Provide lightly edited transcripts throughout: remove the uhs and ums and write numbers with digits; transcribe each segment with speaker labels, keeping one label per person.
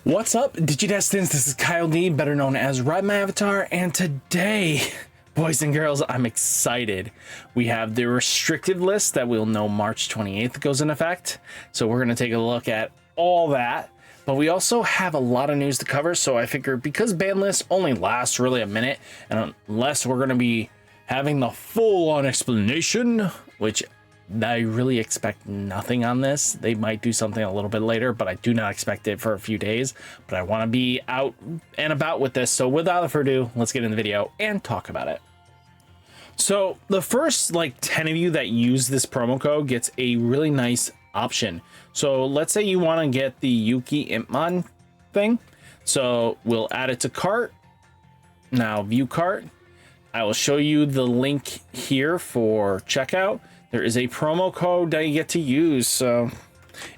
Speaker 1: What's up, Digidestins? This is Kyle D, better known as RideMyAvatar, and today, boys and girls, I'm excited. We have the restricted list that we'll know March 28th goes in effect, so we're going to take a look at all that. But we also have a lot of news to cover, so I figured because ban lists only last really a minute, and unless we're going to be having the full-on explanation, which I really expect nothing on this. They might do something a little bit later, but I do not expect it for a few days. But I want to be out and about with this. So without further ado, let's get in the video and talk about it. So the first 10 of you that use this promo code gets a really nice option. So let's say you want to get the Yuki Impmon thing. So we'll add it to cart. Now view cart. I will show you the link here for checkout. There is a promo code that you get to use. So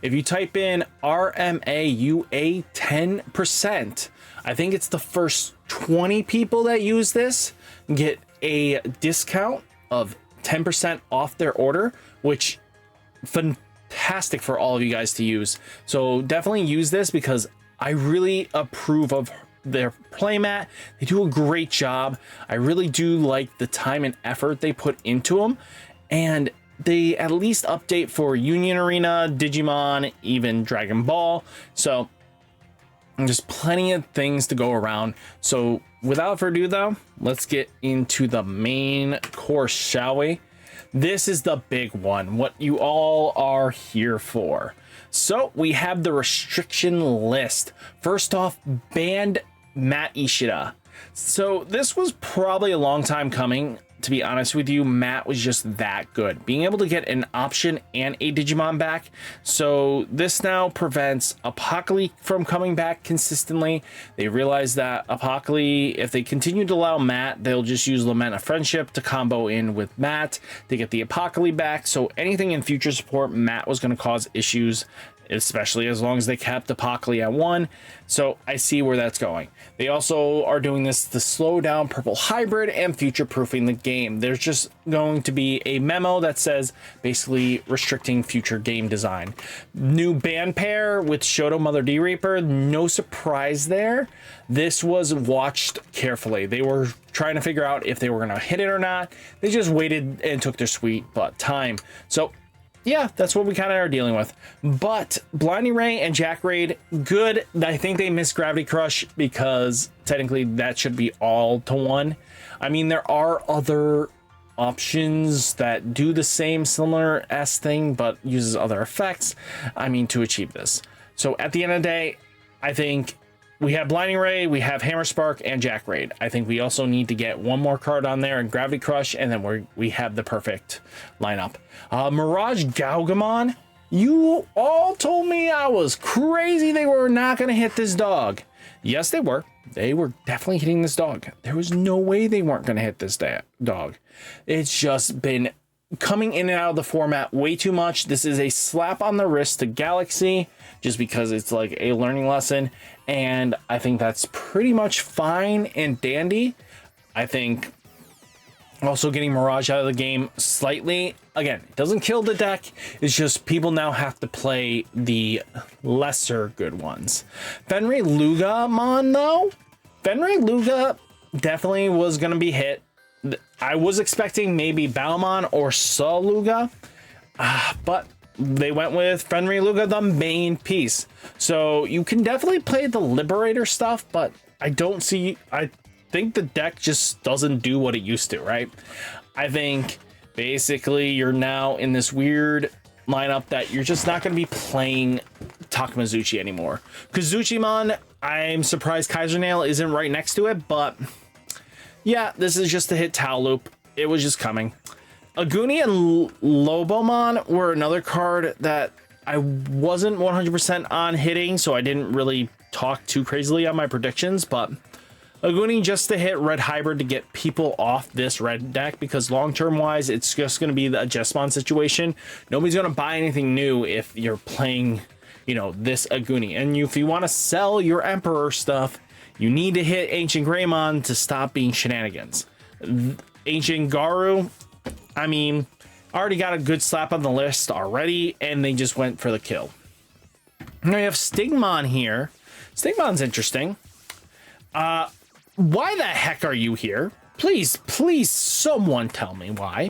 Speaker 1: if you type in RMAUA 10%, I think it's the first 20 people that use this get a discount of 10% off their order, which fantastic for all of you guys to use. So definitely use this because I really approve of their playmat. They do a great job. I really do like the time and effort they put into them. And they at least update for Union Arena, Digimon, even Dragon Ball. So there's plenty of things to go around. So without further ado though, let's get into the main course, shall we? This is the big one, what you all are here for. So we have the restriction list. First off, banned Matt Ishida. So this was probably a long time coming. To be honest with you, Matt was just that good. Being able to get an option and a Digimon back. So this now prevents Apocalypse from coming back consistently. They realize that Apocalypse, if they continue to allow Matt, they'll just use Lament of Friendship to combo in with Matt to get the Apocalypse back. So anything in future support, Matt was going to cause issues, especially as long as they kept Apocalypse at 1. So I see where that's going. They also are doing this to slow down Purple Hybrid and future-proofing the game. There's just going to be a memo that says basically restricting future game design. New band pair with Shoto Mother D Reaper, no surprise there. This was watched carefully. They were trying to figure out if they were going to hit it or not. They just waited and took their sweet butt time. So yeah, that's what we kind of are dealing with. But Blinding Ray and Jack Raid, good. I think they missed Gravity Crush because technically that should be all to 1. I mean, there are other options that do the same similar-esque thing, but uses other effects, I mean, to achieve this. So at the end of the day, I think we have Blinding Ray, we have Hammer Spark, and Jack Raid. I think we also need to get one more card on there and Gravity Crush, and then we have the perfect lineup. Mirage Gaugamon, you all told me I was crazy they were not going to hit this dog. Yes, they were. They were definitely hitting this dog. There was no way they weren't going to hit this dog. It's just been coming in and out of the format way too much. This is a slap on the wrist to Galaxy just because it's like a learning lesson, and I think that's pretty much fine and dandy. I think also getting Mirage out of the game slightly, again, it doesn't kill the deck, it's just people now have to play the lesser good ones. Fenrir Lugamon though, Fenrir Luga definitely was going to be hit. I was expecting maybe Balmon or Saluga, but they went with Fenrir Luga, the main piece. So you can definitely play the Liberator stuff, but I think the deck just doesn't do what it used to, right? I think basically you're now in this weird lineup that you're just not going to be playing Takamazuchi anymore. Kazuchimon, I'm surprised Kaiser Nail isn't right next to it, but yeah, this is just a hit Tau Loop. It was just coming. Aguni and Lobomon were another card that I wasn't 100% on hitting, so I didn't really talk too crazily on my predictions, but Aguni just to hit Red Hybrid to get people off this red deck, because long-term wise, it's just going to be the Jesmon situation. Nobody's going to buy anything new if you're playing, you know, this Aguni. And if you want to sell your Emperor stuff, you need to hit Ancient Greymon to stop being shenanigans. Ancient Garu, I mean, already got a good slap on the list already, and they just went for the kill. Now you have Stigmon here. Stigmon's interesting. Why the heck are you here? Please, please, someone tell me why.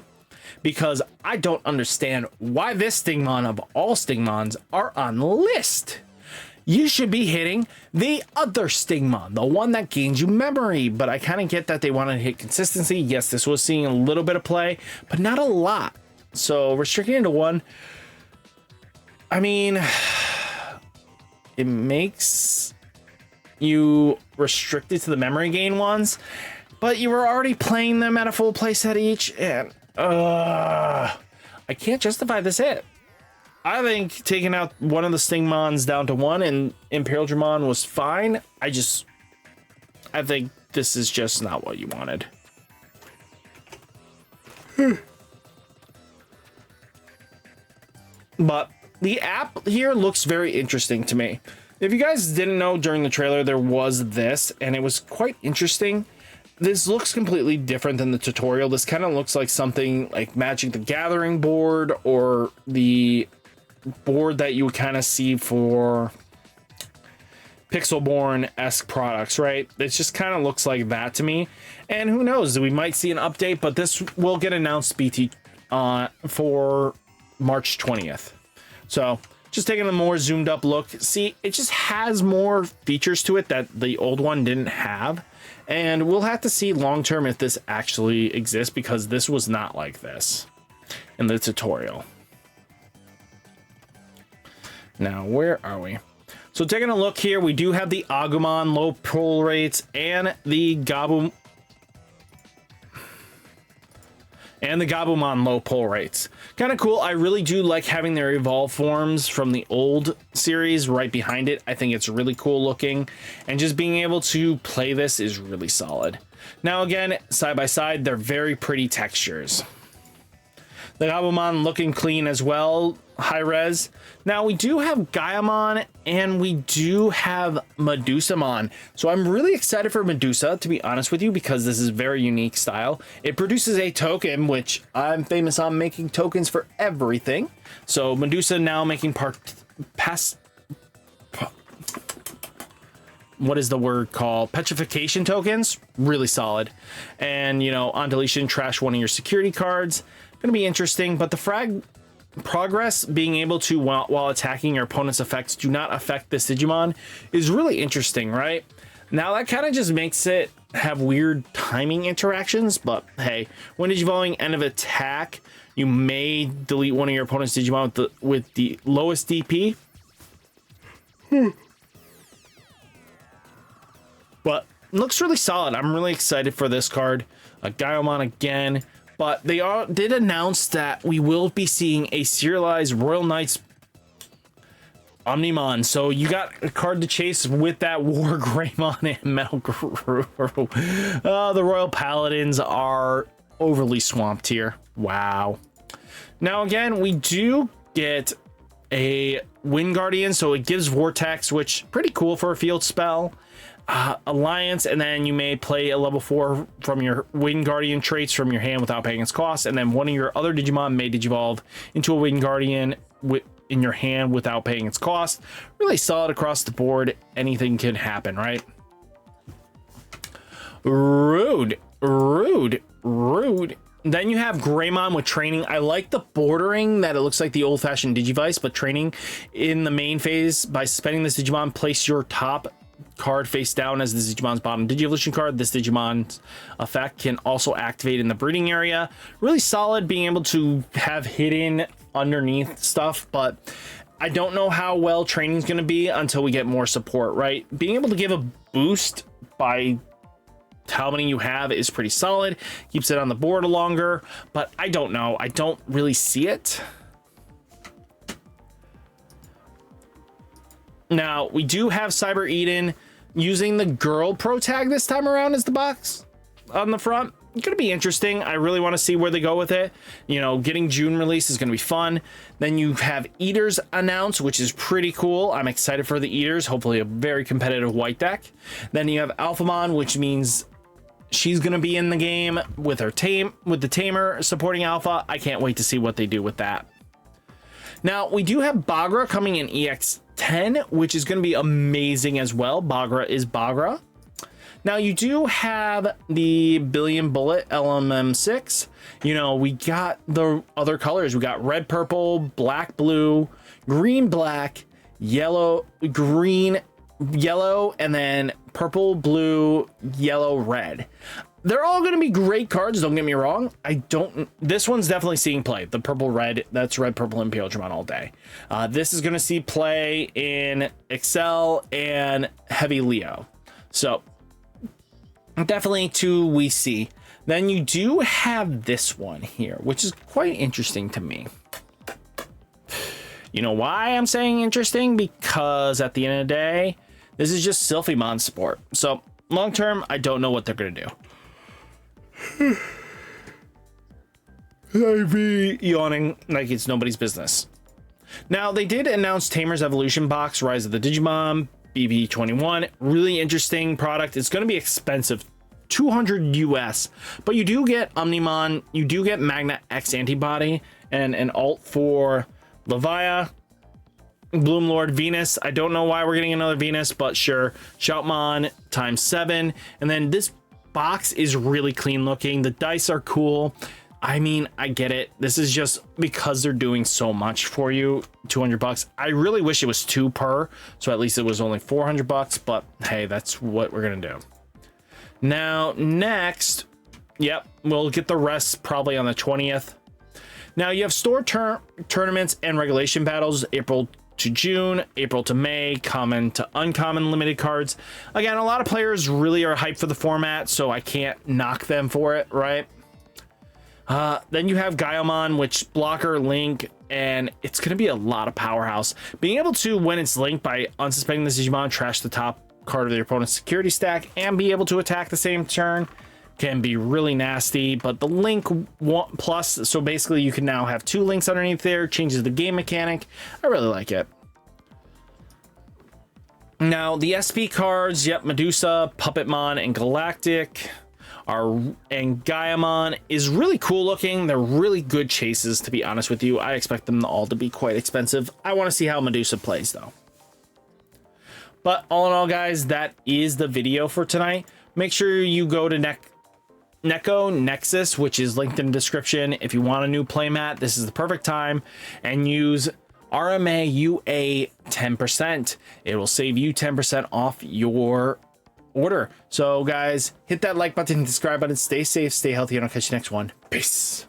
Speaker 1: Because I don't understand why this Stigmon of all Stigmons are on the list. You should be hitting the other Stigmon, the one that gains you memory. But I kind of get that they want to hit consistency. Yes, this was seeing a little bit of play, but not a lot. So restricting it to one, I mean, it makes you restricted to the memory gain ones, but you were already playing them at a full playset each, and I can't justify this hit. I think taking out one of the Stingmons down to one and Imperial Dramon was fine. I think this is just not what you wanted. But the app here looks very interesting to me. If you guys didn't know, during the trailer there was this, and it was quite interesting. This looks completely different than the tutorial. This kind of looks like something like Magic the Gathering board, or the board that you would kind of see for Pixelborn-esque products, right? It just kind of looks like that to me. And who knows, we might see an update, but this will get announced BT for March 20th. So just taking a more zoomed up look. See, it just has more features to it that the old one didn't have. And we'll have to see long term if this actually exists, because this was not like this in the tutorial. Now, where are we? So taking a look here, we do have the Agumon low pull rates and the Gabumon low pull rates. Kind of cool. I really do like having their evolve forms from the old series right behind it. I think it's really cool looking, and just being able to play this is really solid. Now again, side by side, they're very pretty textures. The Gabumon looking clean as well, high res. Now we do have Gaiamon and we do have Medusamon. So I'm really excited for Medusa, to be honest with you, because this is very unique style. It produces a token, which I'm famous on making tokens for everything. So Medusa now making what is the word called? Petrification tokens, really solid. And, you know, on deletion, trash one of your security cards. Gonna be interesting, but the frag progress, being able to, while attacking your opponent's effects, do not affect this Digimon, is really interesting, right? Now that kind of just makes it have weird timing interactions, but hey, when Digivolving end of attack, you may delete one of your opponent's Digimon with the lowest DP. But looks really solid. I'm really excited for this card. Gaiamon again. But they did announce that we will be seeing a serialized Royal Knights Omnimon. So you got a card to chase with that War Greymon and Metal Guru. The Royal Paladins are overly swamped here. Wow. Now again, we do get a Wind Guardian, so it gives Vortex, which pretty cool for a field spell. Alliance, and then you may play a level 4 from your Wind Guardian traits from your hand without paying its cost, and then one of your other Digimon may digivolve into a Wind Guardian in your hand without paying its cost. Really solid across the board. Anything can happen, right? Rude. Then you have Greymon with training. I like the bordering, that it looks like the old-fashioned Digivice, but training in the main phase. By suspending this Digimon, place your top card face down as this Digimon's bottom Digivolution card. This Digimon's effect can also activate in the breeding area. Really solid, being able to have hidden underneath stuff, but I don't know how well training's going to be until we get more support, right? Being able to give a boost by how many you have is pretty solid. Keeps it on the board longer, but I don't know. I don't really see it. Now, we do have Cyber Eden using the girl pro tag this time around as the box on the front. It's going to be interesting. I really want to see where they go with it. You know, getting June release is going to be fun. Then you have Eaters announced, which is pretty cool. I'm excited for the Eaters. Hopefully a very competitive white deck. Then you have Alphamon, which means she's going to be in the game with her with the Tamer supporting Alpha. I can't wait to see what they do with that. Now, we do have Bagra coming in EX 10, which is going to be amazing as well. Bagra is Bagra. Now you do have the Billion Bullet LMM6. You know, we got the other colors. We got red, purple, black, blue, green, black, yellow, green, yellow, and then purple, blue, yellow, red. They're all going to be great cards. Don't get me wrong. This one's definitely seeing play. The purple, red, that's red, purple, and Imperial all day. This is going to see play in Excel and Heavy Leo. So definitely two we see. Then you do have this one here, which is quite interesting to me. You know why I'm saying interesting? Because at the end of the day, this is just Sylphimon support. So long term, I don't know what they're going to do. I'd be yawning like it's nobody's business. Now, they did announce Tamer's Evolution Box, Rise of the Digimon, BB21. Really interesting product. It's going to be expensive, 200 US, but you do get Omnimon, you do get Magna X Antibody, and an alt for Levia, Bloomlord, Venus. I don't know why we're getting another Venus, but sure. Shoutmon ×7. And then this box is really clean looking. The dice are cool. I mean, I get it. This is just because they're doing so much for you. 200 bucks. I really wish it was 2 per, so at least it was only 400 bucks, but hey, that's what we're going to do. Now, next, yep, we'll get the rest probably on the 20th. Now, you have store tournaments and regulation battles, April to June, April to May, common to uncommon limited cards. Again, a lot of players really are hyped for the format, so I can't knock them for it, right? Then you have Gaiomon, which blocker, link, and it's going to be a lot of powerhouse. Being able to, when it's linked by unsuspecting the Digimon, trash the top card of your opponent's security stack and be able to attack the same turn can be really nasty. But the link plus, so basically you can now have 2 links underneath there, changes the game mechanic. I really like it. Now the SP cards, yep, Medusa, Puppetmon, and Galactic and Gaiamon is really cool looking. They're really good chases, to be honest with you. I expect them all to be quite expensive. I want to see how Medusa plays though. But all in all, guys, that is the video for tonight. Make sure you go to Neko Nexus, which is linked in the description. If you want a new playmat, this is the perfect time, and use RMA UA 10%. It will save you 10% off your order. So guys, hit that like button, subscribe button, stay safe, stay healthy, and I'll catch you next one. Peace.